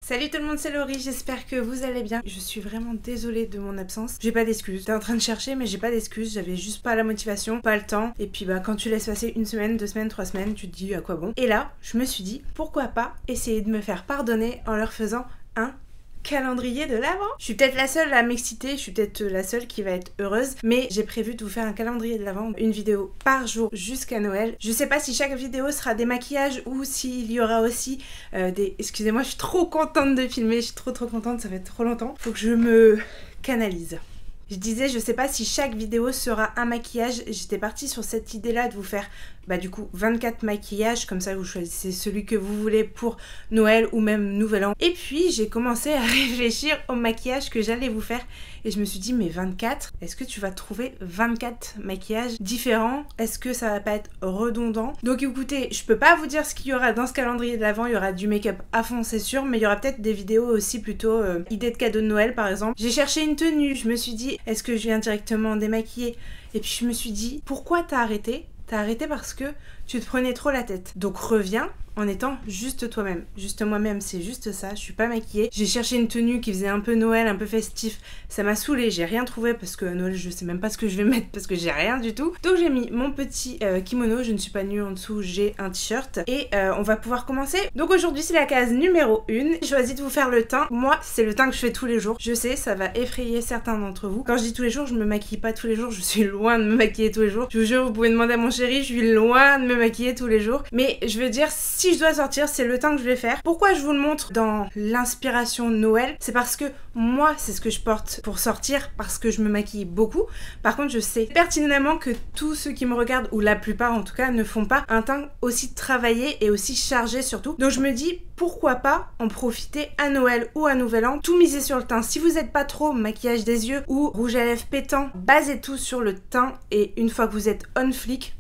Salut tout le monde, c'est Laurie, j'espère que vous allez bien. Je suis vraiment désolée de mon absence. J'ai pas d'excuses. J'étais en train de chercher mais j'ai pas d'excuses. J'avais juste pas la motivation, pas le temps. Et puis quand tu laisses passer une semaine, 2 semaines, 3 semaines, tu te dis à quoi bon. Et là, je me suis dit, pourquoi pas essayer de me faire pardonner en leur faisant un calendrier de l'Avent. Je suis peut-être la seule à m'exciter, je suis peut-être la seule qui va être heureuse, mais j'ai prévu de vous faire un calendrier de l'Avent, une vidéo par jour jusqu'à Noël. Je sais pas si chaque vidéo sera des maquillages ou s'il y aura aussi des... Excusez-moi, je suis trop contente de filmer, je suis trop contente, ça fait trop longtemps. Faut que je me canalise. Je disais, je sais pas si chaque vidéo sera un maquillage. J'étais partie sur cette idée-là de vous faire, du coup, 24 maquillages. Comme ça, vous choisissez celui que vous voulez pour Noël ou même Nouvel An. Et puis, j'ai commencé à réfléchir au maquillage que j'allais vous faire. Et je me suis dit, mais 24, est-ce que tu vas trouver 24 maquillages différents? Est-ce que ça va pas être redondant? Donc écoutez, je peux pas vous dire ce qu'il y aura dans ce calendrier de l'Avent. Il y aura du make-up à fond, c'est sûr. Mais il y aura peut-être des vidéos aussi plutôt idées de cadeaux de Noël, par exemple. J'ai cherché une tenue. Je me suis dit, est-ce que je viens directement démaquiller? Et puis je me suis dit, pourquoi t'as arrêté? T'as arrêté parce que tu te prenais trop la tête. Donc reviens en étant juste toi-même. Juste moi-même, c'est juste ça. Je suis pas maquillée. J'ai cherché une tenue qui faisait un peu Noël, un peu festif. Ça m'a saoulée. J'ai rien trouvé parce que Noël, je sais même pas ce que je vais mettre parce que j'ai rien du tout. Donc j'ai mis mon petit kimono. Je ne suis pas nue en dessous. J'ai un t-shirt. Et on va pouvoir commencer. Donc aujourd'hui, c'est la case numéro 1. J'ai choisi de vous faire le teint. Moi, c'est le teint que je fais tous les jours. Je sais, ça va effrayer certains d'entre vous. Quand je dis tous les jours, je me maquille pas tous les jours. Je suis loin de me maquiller tous les jours. Je vous jure, vous pouvez demander à mon chéri, je suis loin de me maquiller tous les jours. Mais je veux dire, si je dois sortir, c'est le teint que je vais faire. Pourquoi je vous le montre dans l'inspiration Noël? C'est parce que moi, c'est ce que je porte pour sortir, parce que je me maquille beaucoup. Par contre, je sais pertinemment que tous ceux qui me regardent, ou la plupart en tout cas, ne font pas un teint aussi travaillé et aussi chargé surtout. Donc je me dis, pourquoi pas en profiter à Noël ou à Nouvel An, tout miser sur le teint. Si vous n'êtes pas trop maquillage des yeux ou rouge à lèvres pétant, basez tout sur le teint et une fois que vous êtes on flic,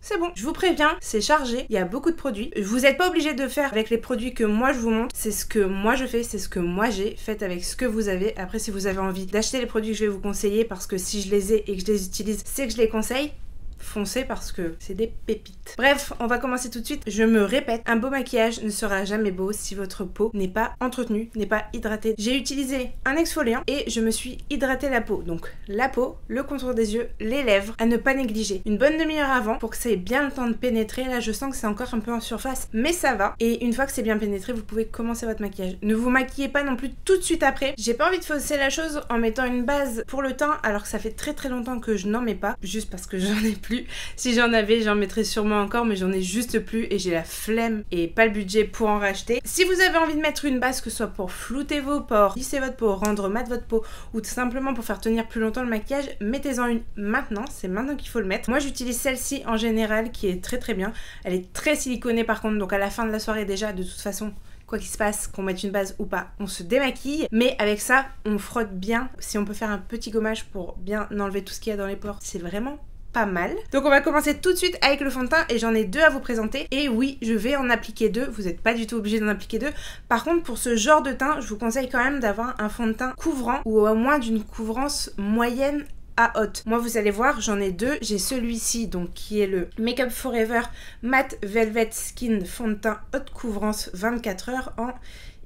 c'est bon, je vous préviens, c'est chargé, il y a beaucoup de produits. Vous n'êtes pas obligé de faire avec les produits que moi je vous montre, c'est ce que moi je fais, c'est ce que moi j'ai. Faites avec ce que vous avez. Après, si vous avez envie d'acheter les produits que je vais vous conseiller, parce que si je les ai et que je les utilise, c'est que je les conseille, foncez parce que c'est des pépites. Bref, on va commencer tout de suite. Je me répète, un beau maquillage ne sera jamais beau si votre peau n'est pas entretenue, n'est pas hydratée. J'ai utilisé un exfoliant et je me suis hydraté la peau. Donc la peau, le contour des yeux, les lèvres, à ne pas négliger. Une bonne demi-heure avant pour que ça ait bien le temps de pénétrer. Là, je sens que c'est encore un peu en surface, mais ça va. Et une fois que c'est bien pénétré, vous pouvez commencer votre maquillage. Ne vous maquillez pas non plus tout de suite après. J'ai pas envie de fausser la chose en mettant une base pour le teint alors que ça fait très longtemps que je n'en mets pas, juste parce que j'en ai plus. Si j'en avais, j'en mettrais sûrement encore, mais j'en ai juste plus et j'ai la flemme et pas le budget pour en racheter. Si vous avez envie de mettre une base, que ce soit pour flouter vos pores, lisser votre peau, rendre mat votre peau ou tout simplement pour faire tenir plus longtemps le maquillage, mettez-en une maintenant, c'est maintenant qu'il faut le mettre. Moi j'utilise celle-ci en général qui est très bien. Elle est très siliconée par contre, donc à la fin de la soirée déjà, de toute façon, quoi qu'il se passe, qu'on mette une base ou pas, on se démaquille. Mais avec ça, on frotte bien. Si on peut faire un petit gommage pour bien enlever tout ce qu'il y a dans les pores, c'est vraiment pas mal. Donc on va commencer tout de suite avec le fond de teint et j'en ai 2 à vous présenter. Et oui, je vais en appliquer 2. Vous n'êtes pas du tout obligé d'en appliquer 2. Par contre, pour ce genre de teint, je vous conseille quand même d'avoir un fond de teint couvrant ou au moins d'une couvrance moyenne à haute. Moi, vous allez voir, j'en ai 2. J'ai celui-ci, donc qui est le Make Up Forever Matte Velvet Skin fond de teint haute couvrance 24 heures en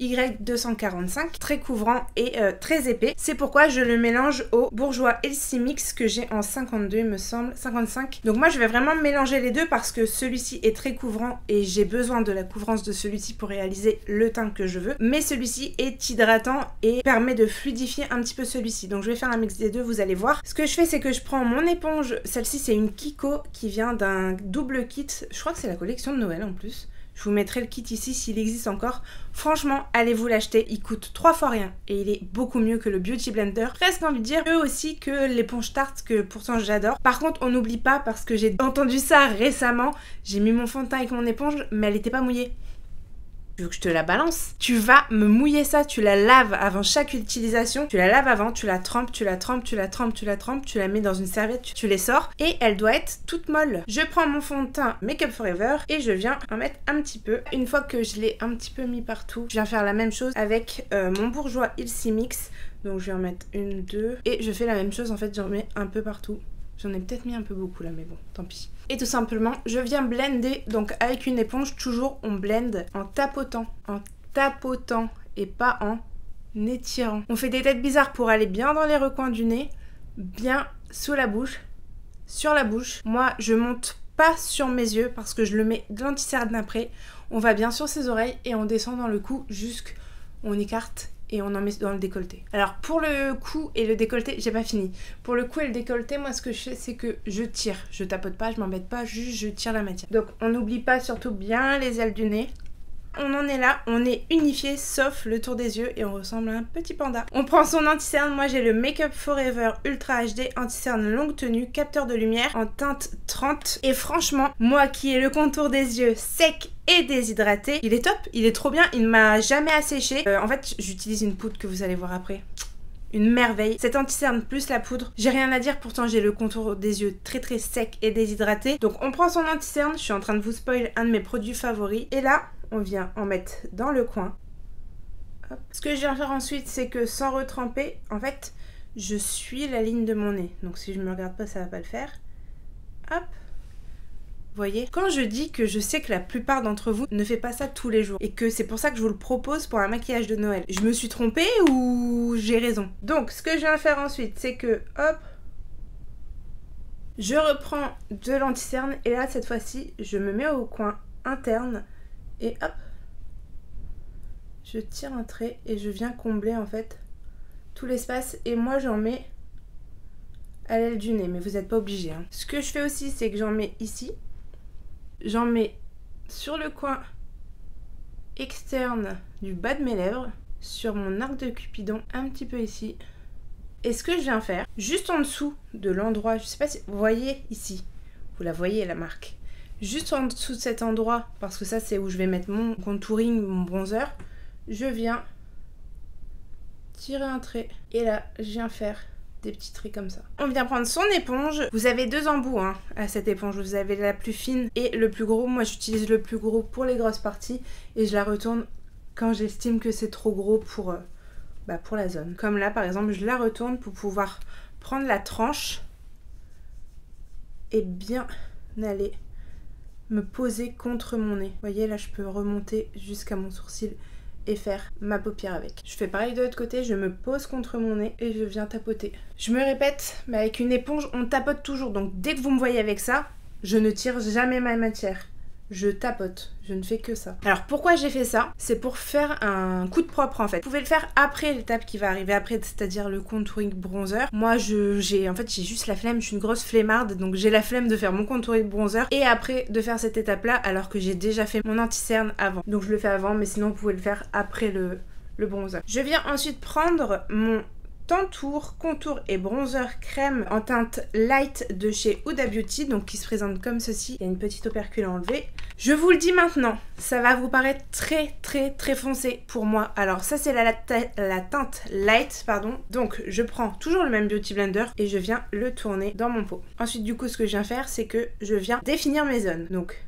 Y245, très couvrant et très épais. C'est pourquoi je le mélange au Bourjois Healthy Mix que j'ai en 52, il me semble, 55. Donc moi je vais vraiment mélanger les deux parce que celui-ci est très couvrant et j'ai besoin de la couvrance de celui-ci pour réaliser le teint que je veux. Mais celui-ci est hydratant et permet de fluidifier un petit peu celui-ci. Donc je vais faire un mix des deux, vous allez voir. Ce que je fais, c'est que je prends mon éponge. Celle-ci c'est une Kiko qui vient d'un double kit. Je crois que c'est la collection de Noël en plus. Je vous mettrai le kit ici s'il existe encore. Franchement, allez vous l'acheter. Il coûte 3 fois rien et il est beaucoup mieux que le Beauty Blender. Presque envie de dire eux aussi que l'éponge Tarte que pourtant j'adore. Par contre, on n'oublie pas parce que j'ai entendu ça récemment. J'ai mis mon fond de teint avec mon éponge mais elle n'était pas mouillée. Tu veux que je te la balance? Tu vas me mouiller ça, tu la laves avant chaque utilisation. Tu la laves avant, tu la trempes, tu la trempes, tu la trempes, tu la trempes, tu la mets dans une serviette, tu les sors et elle doit être toute molle. Je prends mon fond de teint Make Up Forever et je viens en mettre un petit peu. Une fois que je l'ai un petit peu mis partout, je viens faire la même chose avec mon Bourjois Healthy Mix. Donc je vais en mettre une, deux et je fais la même chose en fait, j'en mets un peu partout. J'en ai peut-être mis un peu beaucoup là, mais bon, tant pis. Et tout simplement, je viens blender, donc avec une éponge, toujours on blende en tapotant et pas en étirant. On fait des têtes bizarres pour aller bien dans les recoins du nez, bien sous la bouche, sur la bouche. Moi, je monte pas sur mes yeux parce que je le mets de l'anti-cerne après. On va bien sur ses oreilles et on descend dans le cou jusqu'on écarte et on en met dans le décolleté. Alors pour le cou et le décolleté, j'ai pas fini. Pour le cou et le décolleté, moi ce que je fais c'est que je tire. Je tapote pas, je m'embête pas, juste je tire la matière. Donc on n'oublie pas surtout bien les ailes du nez. On en est là, on est unifié sauf le tour des yeux et on ressemble à un petit panda. On prend son anti-cerne, moi j'ai le Make Up Forever Ultra HD anti-cerne longue tenue, capteur de lumière en teinte 30. Et franchement, moi qui ai le contour des yeux sec et déshydraté, il est top, il est trop bien, il ne m'a jamais asséché. En fait, j'utilise une poudre que vous allez voir après. Une merveille. Cet anti-cerne plus la poudre, j'ai rien à dire, pourtant j'ai le contour des yeux très très sec et déshydraté. Donc on prend son anti-cerne, je suis en train de vous spoil un de mes produits favoris. Et là, on vient en mettre dans le coin. Hop. Ce que je viens faire ensuite, c'est que sans retremper, en fait, je suis la ligne de mon nez. Donc si je me regarde pas, ça va pas le faire. Hop. Vous voyez? Quand je dis que je sais que la plupart d'entre vous ne fait pas ça tous les jours et que c'est pour ça que je vous le propose pour un maquillage de Noël, je me suis trompée ou j'ai raison? Donc ce que je viens faire ensuite, c'est que hop, je reprends de l'anti-cerne et là cette fois-ci, je me mets au coin interne et hop, je tire un trait et je viens combler en fait tout l'espace et moi j'en mets à l'aile du nez, mais vous n'êtes pas obligé. Hein. Ce que je fais aussi, c'est que j'en mets ici. J'en mets sur le coin externe du bas de mes lèvres, sur mon arc de Cupidon, un petit peu ici. Et ce que je viens faire, juste en dessous de l'endroit, je sais pas si vous voyez ici, vous la voyez la marque, juste en dessous de cet endroit, parce que ça c'est où je vais mettre mon contouring, mon bronzer, je viens tirer un trait. Et là, je viens faire des petits traits comme ça. On vient prendre son éponge. Vous avez deux embouts hein, à cette éponge. Vous avez la plus fine et le plus gros. Moi, j'utilise le plus gros pour les grosses parties et je la retourne quand j'estime que c'est trop gros pour la zone. Comme là, par exemple, je la retourne pour pouvoir prendre la tranche et bien aller me poser contre mon nez. Vous voyez, là, je peux remonter jusqu'à mon sourcil et faire ma paupière avec. Je fais pareil de l'autre côté, je me pose contre mon nez et je viens tapoter. Je me répète, mais avec une éponge, on tapote toujours. Donc dès que vous me voyez avec ça, je ne tire jamais ma matière. Je tapote, je ne fais que ça. Alors pourquoi j'ai fait ça? C'est pour faire un coup de propre en fait. Vous pouvez le faire après l'étape qui va arriver après, c'est-à-dire le contouring bronzer. Moi j'ai juste la flemme, je suis une grosse flemmarde, donc j'ai la flemme de faire mon contouring bronzer et après de faire cette étape là alors que j'ai déjà fait mon anti-cerne avant. Donc je le fais avant, mais sinon vous pouvez le faire après le bronzer. Je viens ensuite prendre mon Tantour, contour et bronzer crème en teinte light de chez Huda Beauty, donc qui se présente comme ceci. Il y a une petite opercule à enlever. Je vous le dis maintenant, ça va vous paraître très très très foncé pour moi. Alors ça c'est la teinte light, pardon. Donc je prends toujours le même Beauty Blender et je viens le tourner dans mon pot. Ensuite du coup ce que je viens faire c'est que je viens définir mes zones. Donc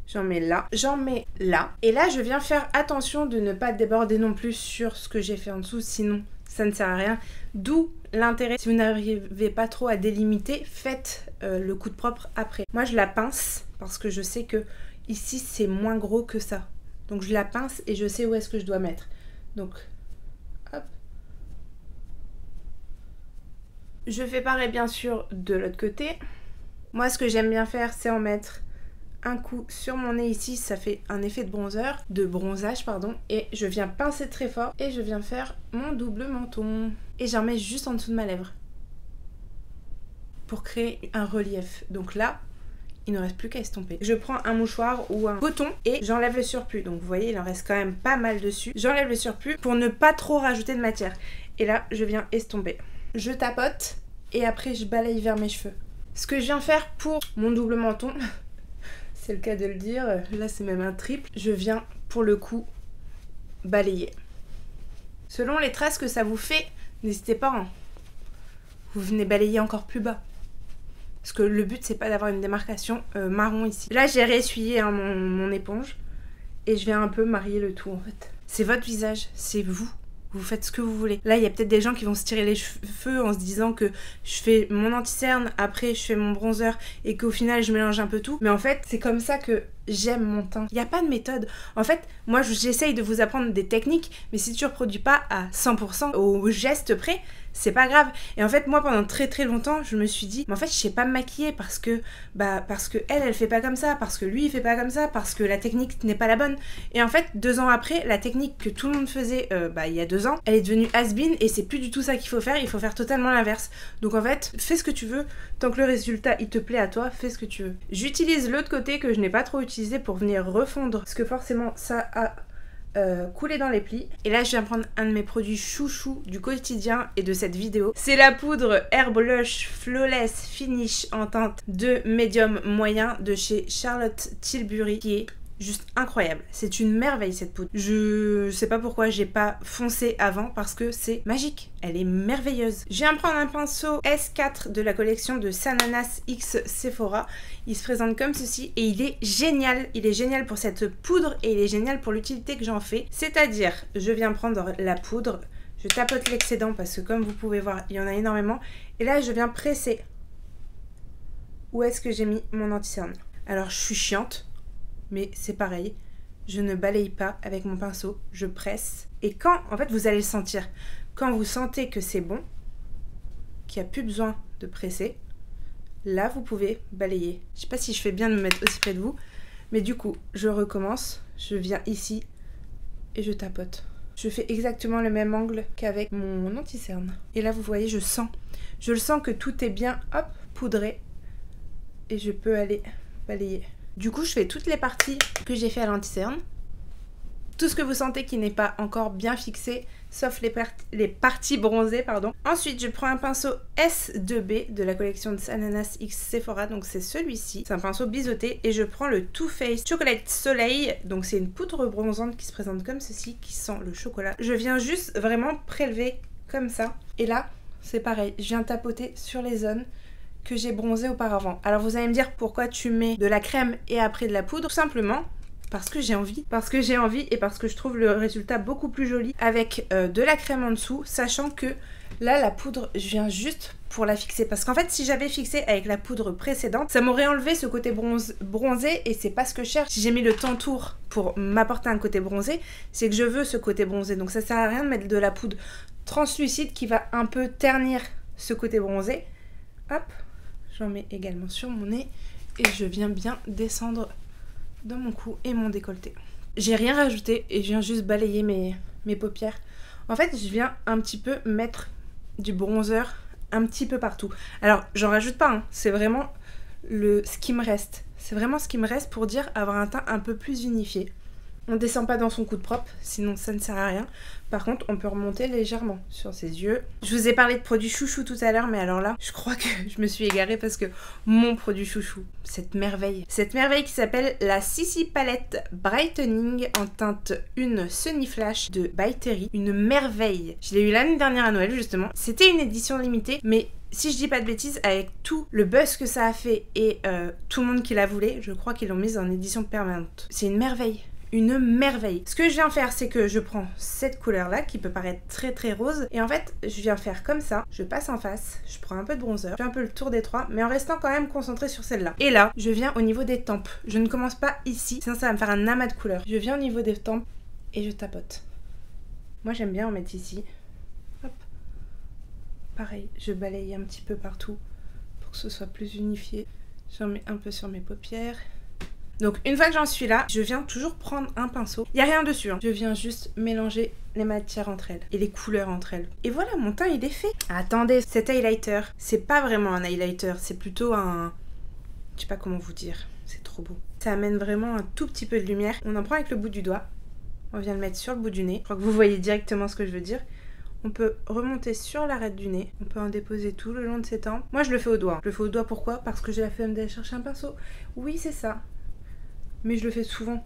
j'en mets là, j'en mets là. Et là je viens faire attention de ne pas déborder non plus sur ce que j'ai fait en dessous, sinon ça ne sert à rien, d'où l'intérêt. Si vous n'arrivez pas trop à délimiter, faites le coup de propre après. Moi je la pince parce que je sais que ici c'est moins gros que ça. Donc je la pince et je sais où est-ce que je dois mettre. Donc hop. Je fais pareil bien sûr de l'autre côté. Moi ce que j'aime bien faire c'est en mettre un coup sur mon nez ici, ça fait un effet de bronzage pardon, et je viens pincer très fort et je viens faire mon double menton et j'en mets juste en dessous de ma lèvre pour créer un relief. Donc là il ne reste plus qu'à estomper. Je prends un mouchoir ou un coton et j'enlève le surplus. Donc vous voyez il en reste quand même pas mal dessus. J'enlève le surplus pour ne pas trop rajouter de matière et là je viens estomper. Je tapote et après je balaye vers mes cheveux. Ce que je viens faire pour mon double menton, c'est le cas de le dire, là c'est même un triple, je viens pour le coup balayer. Selon les traces que ça vous fait, n'hésitez pas, hein. Vous venez balayer encore plus bas. Parce que le but c'est pas d'avoir une démarcation marron ici. Là j'ai réessuyé hein, mon éponge et je viens un peu marier le tout en fait. C'est votre visage, c'est vous. Vous faites ce que vous voulez. Là, il y a peut-être des gens qui vont se tirer les cheveux en se disant que je fais mon anti-cerne, après je fais mon bronzer et qu'au final je mélange un peu tout. Mais en fait, c'est comme ça que j'aime mon teint. Il n'y a pas de méthode. En fait, moi j'essaye de vous apprendre des techniques, mais si tu ne reproduis pas à 100% au geste près, c'est pas grave. Et en fait, moi pendant très très longtemps, je me suis dit, mais en fait, je sais pas me maquiller parce que elle fait pas comme ça, parce que lui il fait pas comme ça, parce que la technique n'est pas la bonne. Et en fait, 2 ans après, la technique que tout le monde faisait il y a 2 ans, elle est devenue has-been et c'est plus du tout ça qu'il faut faire, il faut faire totalement l'inverse. Donc en fait, fais ce que tu veux, tant que le résultat il te plaît à toi, fais ce que tu veux. J'utilise l'autre côté que je n'ai pas trop utilisé pour venir refondre, parce que forcément ça a coulé dans les plis. Et là je viens prendre un de mes produits chouchou du quotidien et de cette vidéo. C'est la poudre Air Blush Flawless Finish en teinte de médium moyen de chez Charlotte Tilbury, qui est juste incroyable. C'est une merveille cette poudre. Je sais pas pourquoi j'ai pas foncé avant, parce que c'est magique. Elle est merveilleuse. Je viens prendre un pinceau S4 de la collection de Sananas X Sephora. Il se présente comme ceci et il est génial. Il est génial pour cette poudre et il est génial pour l'utilité que j'en fais. C'est-à-dire, je viens prendre la poudre, je tapote l'excédent parce que comme vous pouvez voir, il y en a énormément. Et là, je viens presser. Où est-ce que j'ai mis mon anti-cerne? Alors, je suis chiante, mais c'est pareil, je ne balaye pas avec mon pinceau, je presse. Et quand, en fait, vous allez le sentir, quand vous sentez que c'est bon, qu'il n'y a plus besoin de presser, là, vous pouvez balayer. Je sais pas si je fais bien de me mettre aussi près de vous, mais du coup, je recommence, je viens ici et je tapote. Je fais exactement le même angle qu'avec mon anti-cerne. Et là, vous voyez, je le sens que tout est bien, hop, poudré, et je peux aller balayer. Du coup, je fais toutes les parties que j'ai fait à l'anti-cerne. Tout ce que vous sentez qui n'est pas encore bien fixé, sauf les parties bronzées, pardon. Ensuite, je prends un pinceau S2B de la collection de Sananas X Sephora, donc c'est celui-ci. C'est un pinceau biseauté et je prends le Too Faced Chocolate Soleil. Donc c'est une poudre bronzante qui se présente comme ceci, qui sent le chocolat. Je viens juste vraiment prélever comme ça. Et là, c'est pareil, je viens tapoter sur les zones que j'ai bronzé auparavant. Alors vous allez me dire pourquoi tu mets de la crème et après de la poudre. Tout simplement parce que j'ai envie. Parce que j'ai envie et parce que je trouve le résultat beaucoup plus joli avec de la crème en dessous, sachant que là la poudre, je viens juste pour la fixer. Parce qu'en fait si j'avais fixé avec la poudre précédente, ça m'aurait enlevé ce côté bronzé et c'est pas ce que je cherche. Si j'ai mis le Tantour pour m'apporter un côté bronzé, c'est que je veux ce côté bronzé. Donc ça sert à rien de mettre de la poudre translucide qui va un peu ternir ce côté bronzé. Hop, j'en mets également sur mon nez et je viens bien descendre dans mon cou et mon décolleté. J'ai rien rajouté et je viens juste balayer mes paupières. En fait, je viens un petit peu mettre du bronzer un petit peu partout. Alors, j'en rajoute pas, hein. C'est vraiment ce qui me reste. C'est vraiment ce qui me reste pour dire avoir un teint un peu plus unifié. On descend pas dans son coup de propre, sinon ça ne sert à rien. Par contre, on peut remonter légèrement sur ses yeux. Je vous ai parlé de produits chouchou tout à l'heure, mais alors là, je crois que je me suis égarée parce que mon produit chouchou, cette merveille qui s'appelle la Sissi Palette Brightening en teinte 1 Sunny Flash de By Terry. Une merveille. Je l'ai eu l'année dernière à Noël justement. C'était une édition limitée, mais si je dis pas de bêtises, avec tout le buzz que ça a fait et tout le monde qui la voulait, je crois qu'ils l'ont mise en édition permanente. C'est une merveille. Une merveille. Ce que je viens faire, c'est que je prends cette couleur là qui peut paraître très très rose et en fait je viens faire comme ça, je passe en face, je prends un peu de bronzer, je fais un peu le tour des trois mais en restant quand même concentrée sur celle-là. Et là je viens au niveau des tempes, je ne commence pas ici sinon ça va me faire un amas de couleurs. Je viens au niveau des tempes et je tapote. Moi j'aime bien en mettre ici. Hop. Pareil, je balaye un petit peu partout pour que ce soit plus unifié. J'en mets un peu sur mes paupières. Donc une fois que j'en suis là, je viens toujours prendre un pinceau. Il n'y a rien dessus, hein. Je viens juste mélanger les matières entre elles et les couleurs entre elles. Et voilà, mon teint il est fait. Attendez, cet highlighter, c'est pas vraiment un highlighter, c'est plutôt un... Je sais pas comment vous dire, c'est trop beau. Ça amène vraiment un tout petit peu de lumière. On en prend avec le bout du doigt. On vient le mettre sur le bout du nez. Je crois que vous voyez directement ce que je veux dire. On peut remonter sur l'arête du nez. On peut en déposer tout le long de ses tempes. Moi je le fais au doigt. Je le fais au doigt pourquoi? Parce que j'ai la flemme d'aller chercher un pinceau. Oui, c'est ça. Mais je le fais souvent,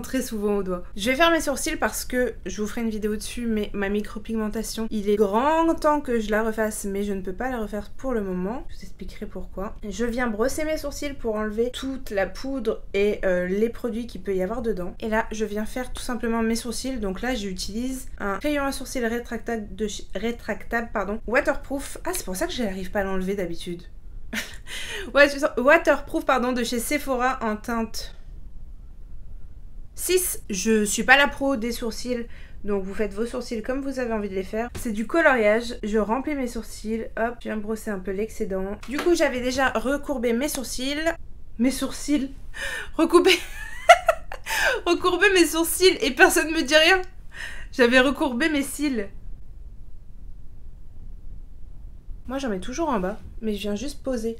très souvent au doigt. Je vais faire mes sourcils parce que je vous ferai une vidéo dessus, mais ma micropigmentation, il est grand temps que je la refasse, mais je ne peux pas la refaire pour le moment. Je vous expliquerai pourquoi. Je viens brosser mes sourcils pour enlever toute la poudre et les produits qu'il peut y avoir dedans. Et là, je viens faire tout simplement mes sourcils. Donc là, j'utilise un crayon à sourcils rétractable, waterproof. Ah, c'est pour ça que je n'arrive pas à l'enlever d'habitude. Ouais, waterproof, pardon, de chez Sephora en teinte 6. Je suis pas la pro des sourcils, donc vous faites vos sourcils comme vous avez envie de les faire. C'est du coloriage, je remplis mes sourcils, hop, je viens brosser un peu l'excédent. Du coup j'avais déjà recourbé mes sourcils. Recourbé recourbé mes sourcils et personne me dit rien. J'avais recourbé mes cils. Moi j'en mets toujours en bas, mais je viens juste poser.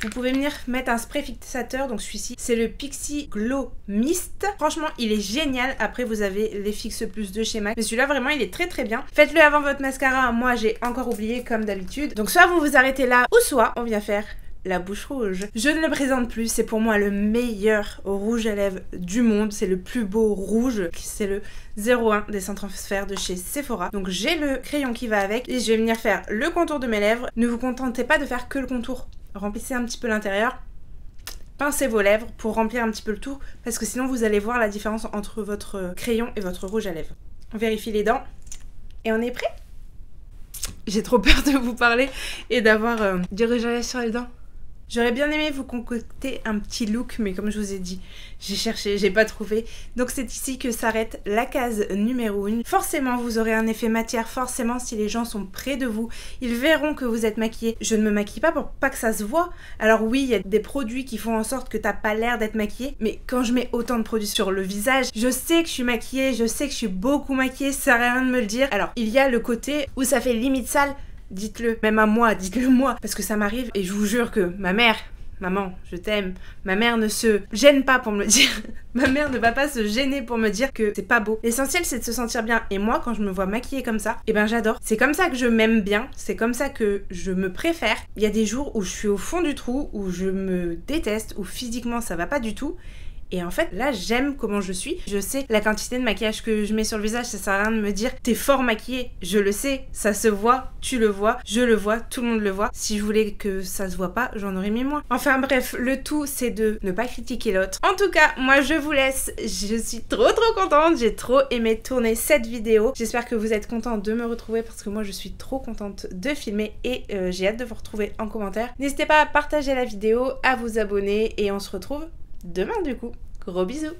Vous pouvez venir mettre un spray fixateur, donc celui-ci c'est le Pixi Glow Mist. Franchement il est génial, après vous avez les Fix Plus de chez MAC, mais celui-là vraiment il est très très bien. Faites-le avant votre mascara, moi j'ai encore oublié comme d'habitude. Donc soit vous vous arrêtez là, ou soit on vient faire la bouche rouge. Je ne le présente plus, c'est pour moi le meilleur rouge à lèvres du monde, c'est le plus beau rouge, c'est le 01 des Centres Transfert de chez Sephora. Donc j'ai le crayon qui va avec et je vais venir faire le contour de mes lèvres. Ne vous contentez pas de faire que le contour, remplissez un petit peu l'intérieur, pincez vos lèvres pour remplir un petit peu le tout, parce que sinon vous allez voir la différence entre votre crayon et votre rouge à lèvres. On vérifie les dents et on est prêt. J'ai trop peur de vous parler et d'avoir du rouge à lèvres sur les dents. J'aurais bien aimé vous concocter un petit look, mais comme je vous ai dit, j'ai cherché, j'ai pas trouvé. Donc c'est ici que s'arrête la case numéro 1. Forcément, vous aurez un effet matière, forcément si les gens sont près de vous, ils verront que vous êtes maquillée. Je ne me maquille pas pour pas que ça se voit. Alors oui, il y a des produits qui font en sorte que t'as pas l'air d'être maquillée, mais quand je mets autant de produits sur le visage, je sais que je suis maquillée, je sais que je suis beaucoup maquillée, ça sert à rien de me le dire. Alors, il y a le côté où ça fait limite sale. Dites-le, même à moi, dites-le moi, parce que ça m'arrive et je vous jure que ma mère, maman, je t'aime, ma mère ne se gêne pas pour me le dire. Ma mère ne va pas se gêner pour me dire que c'est pas beau. L'essentiel c'est de se sentir bien et moi quand je me vois maquillée comme ça, et ben j'adore. C'est comme ça que je m'aime bien, c'est comme ça que je me préfère. Il y a des jours où je suis au fond du trou, où je me déteste, où physiquement ça va pas du tout. Et en fait, là, j'aime comment je suis. Je sais la quantité de maquillage que je mets sur le visage, ça sert à rien de me dire t'es fort maquillée. Je le sais, ça se voit, tu le vois, je le vois, tout le monde le voit. Si je voulais que ça se voit pas, j'en aurais mis moins. Enfin bref, le tout, c'est de ne pas critiquer l'autre. En tout cas, moi, je vous laisse. Je suis trop contente. J'ai trop aimé tourner cette vidéo. J'espère que vous êtes contents de me retrouver parce que moi, je suis trop contente de filmer et j'ai hâte de vous retrouver en commentaire. N'hésitez pas à partager la vidéo, à vous abonner et on se retrouve demain du coup. Gros bisous.